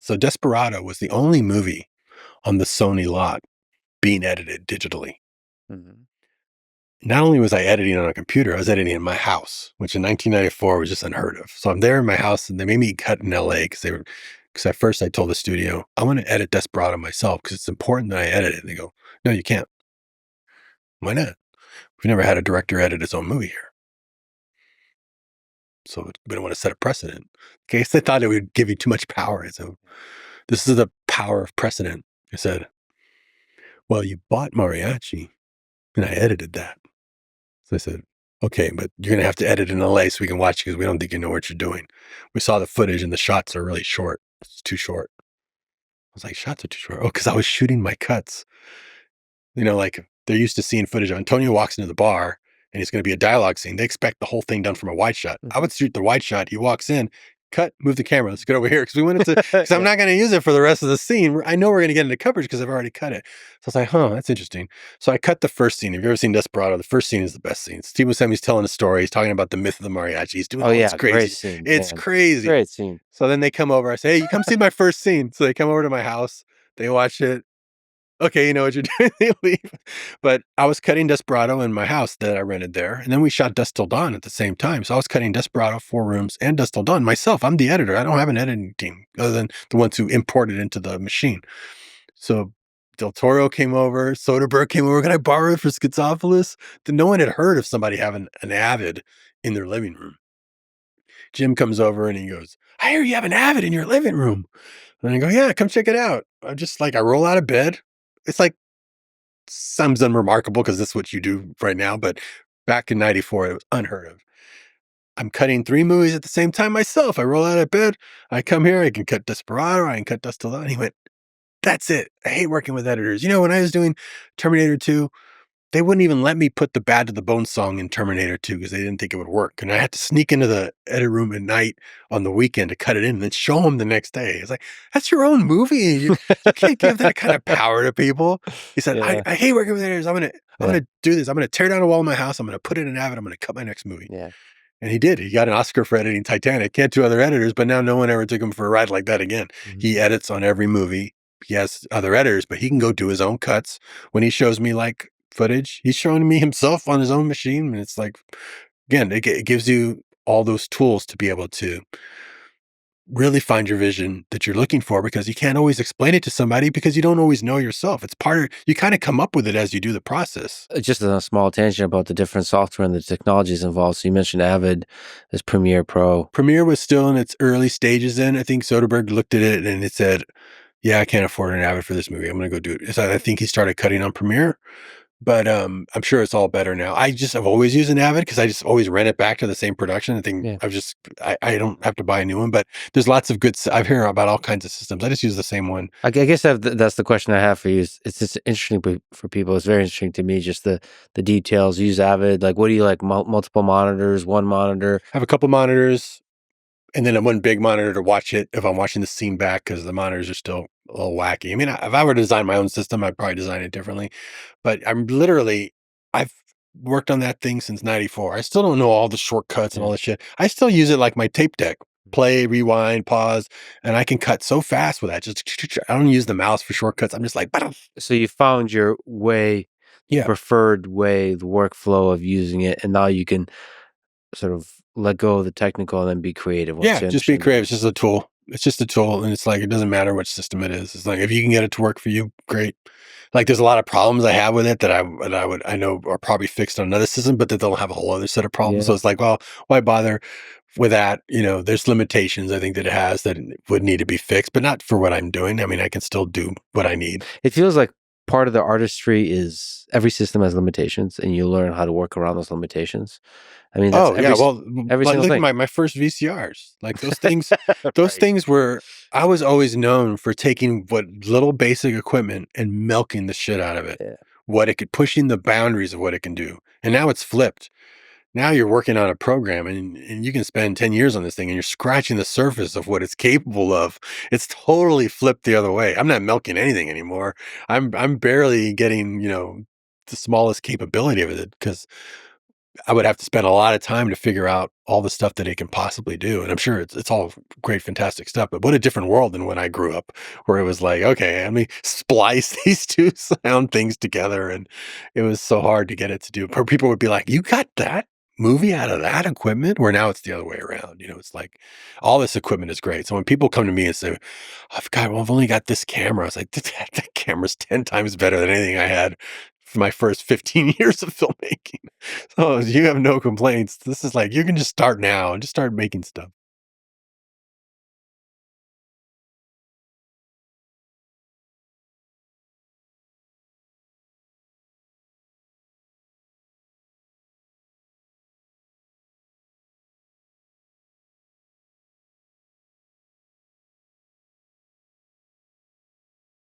So Desperado was the only movie on the Sony lot being edited digitally. Mhm. Not only was I editing on a computer, I was editing in my house, which in 1994 was just unheard of. So I'm there in my house, and they made me cut in LA because at first I told the studio, I want to edit Desperado myself because it's important that I edit it. And they go, no, you can't. Why not? We've never had a director edit his own movie here. So we don't want to set a precedent. In case they thought it would give you too much power. So this is the power of precedent. I said, well, you bought Mariachi, and I edited that. So I said, okay, but you're going to have to edit in LA so we can watch you because we don't think you know what you're doing. We saw the footage and the shots are really short. It's too short. I was like, shots are too short. Oh, because I was shooting my cuts. Like they're used to seeing footage of Antonio walks into the bar and it's going to be a dialogue scene. They expect the whole thing done from a wide shot. I would shoot the wide shot. He walks in, cut, move the camera. Let's get over here because we wanted to, because I'm not going to use it for the rest of the scene. I know we're going to get into coverage because I've already cut it. So I was like, huh, that's interesting. So I cut the first scene. If you've ever seen Desperado, the first scene is the best scene. Steve Buscemi's telling a story. He's talking about the myth of the mariachi. He's doing Oh it's yeah, crazy. great scene. It's man. crazy. Great scene. So then they come over. I say, hey, you come see my first scene. So they come over to my house. They watch it. Okay, you know what you're doing. They leave. But I was cutting Desperado in my house that I rented there. And then we shot Dusk Till Dawn at the same time. So I was cutting Desperado, 4 rooms, and Dusk Till Dawn myself. I'm the editor. I don't have an editing team other than the ones who import it into the machine. So Del Toro came over, Soderbergh came over. Can I borrow it for Schizophilus? No one had heard of somebody having an Avid in their living room. Jim comes over and he goes, I hear you have an Avid in your living room. And I go, yeah, come check it out. I roll out of bed. It's like, sounds unremarkable because that's what you do right now. But back in 94, it was unheard of. I'm cutting 3 movies at the same time myself. I roll out of bed. I come here. I can cut Desperado. I can cut Dust Till Dawn. He went, that's it. I hate working with editors. When I was doing Terminator 2, they wouldn't even let me put the Bad to the Bone song in Terminator 2 because they didn't think it would work. And I had to sneak into the edit room at night on the weekend to cut it in and then show them the next day. It's like, that's your own movie. You can't give that kind of power to people. He said, Yeah. I hate working with editors. I'm gonna do this. I'm gonna tear down a wall in my house. I'm gonna put it in Avid. I'm gonna cut my next movie. Yeah. And he did. He got an Oscar for editing Titanic. Can't do other editors, but now no one ever took him for a ride like that again. Mhm. He edits on every movie. He has other editors, but he can go do his own cuts. When he shows me like footage, he's showing me himself on his own machine. And it's like, again, it gives you all those tools to be able to really find your vision that you're looking for because you can't always explain it to somebody because you don't always know yourself. It's you kind of come up with it as you do the process. Just a small tangent about the different software and the technologies involved. So you mentioned Avid, there's Premiere Pro. Premiere was still in its early stages then. I think Soderbergh looked at it and it said, yeah, I can't afford an Avid for this movie. I'm going to go do it. So I think he started cutting on Premiere, but I'm sure it's all better now. I've always used an Avid because I just always rent it back to the same production. I think Yeah. I don't have to buy a new one, but there's lots of good, I've heard about all kinds of systems. I just use the same one. I guess that's the question I have for you. It's just interesting for people. It's very interesting to me, just the details. Use Avid. Like, what do you like? Multiple monitors, one monitor? I have a couple monitors and then one big monitor to watch it if I'm watching the scene back because the monitors are still a little wacky. I mean, if I were to design my own system, I'd probably design it differently. But I've worked on that thing since 94. I still don't know all the shortcuts and all this shit. I still use it like my tape deck. Play, rewind, pause, and I can cut so fast with that. Just I don't use the mouse for shortcuts. I'm just like, So you found your way, preferred way, the workflow of using it, and now you can sort of let go of the technical and then be creative. Just be creative. It's just a tool. It's just a tool, and it's like it doesn't matter which system it is. It's like if you can get it to work for you, great. Like there's a lot of problems I have with it that I know are probably fixed on another system, but that they'll have a whole other set of problems. Yeah. So it's like, well, why bother with that? There's limitations I think that it has that would need to be fixed, but not for what I'm doing. I mean, I can still do what I need. It feels like part of the artistry is every system has limitations, and you learn how to work around those limitations. I mean, that's every single look thing. at my first VCRs, like those things. Those things were. I was always known for taking what little basic equipment and milking the shit out of it. Yeah. What it could, pushing the boundaries of what it can do, and now it's flipped. Now you're working on a program, and you can spend 10 years on this thing, and you're scratching the surface of what it's capable of. It's totally flipped the other way. I'm not milking anything anymore. I'm barely getting the smallest capability of it because I would have to spend a lot of time to figure out all the stuff that it can possibly do, and I'm sure it's all great, fantastic stuff, but what a different world than when I grew up, where it was like, "Okay, let me splice these 2 sound things together," and it was so hard to get it to do. Or people would be like, "You got that movie out of that equipment?" Where now it's the other way around, it's like, all this equipment is great. So when people come to me and say, I've only got this camera," I was like, "That camera's 10 times better than anything I had for my first 15 years of filmmaking." So you have no complaints. This is like, you can just start now and just start making stuff.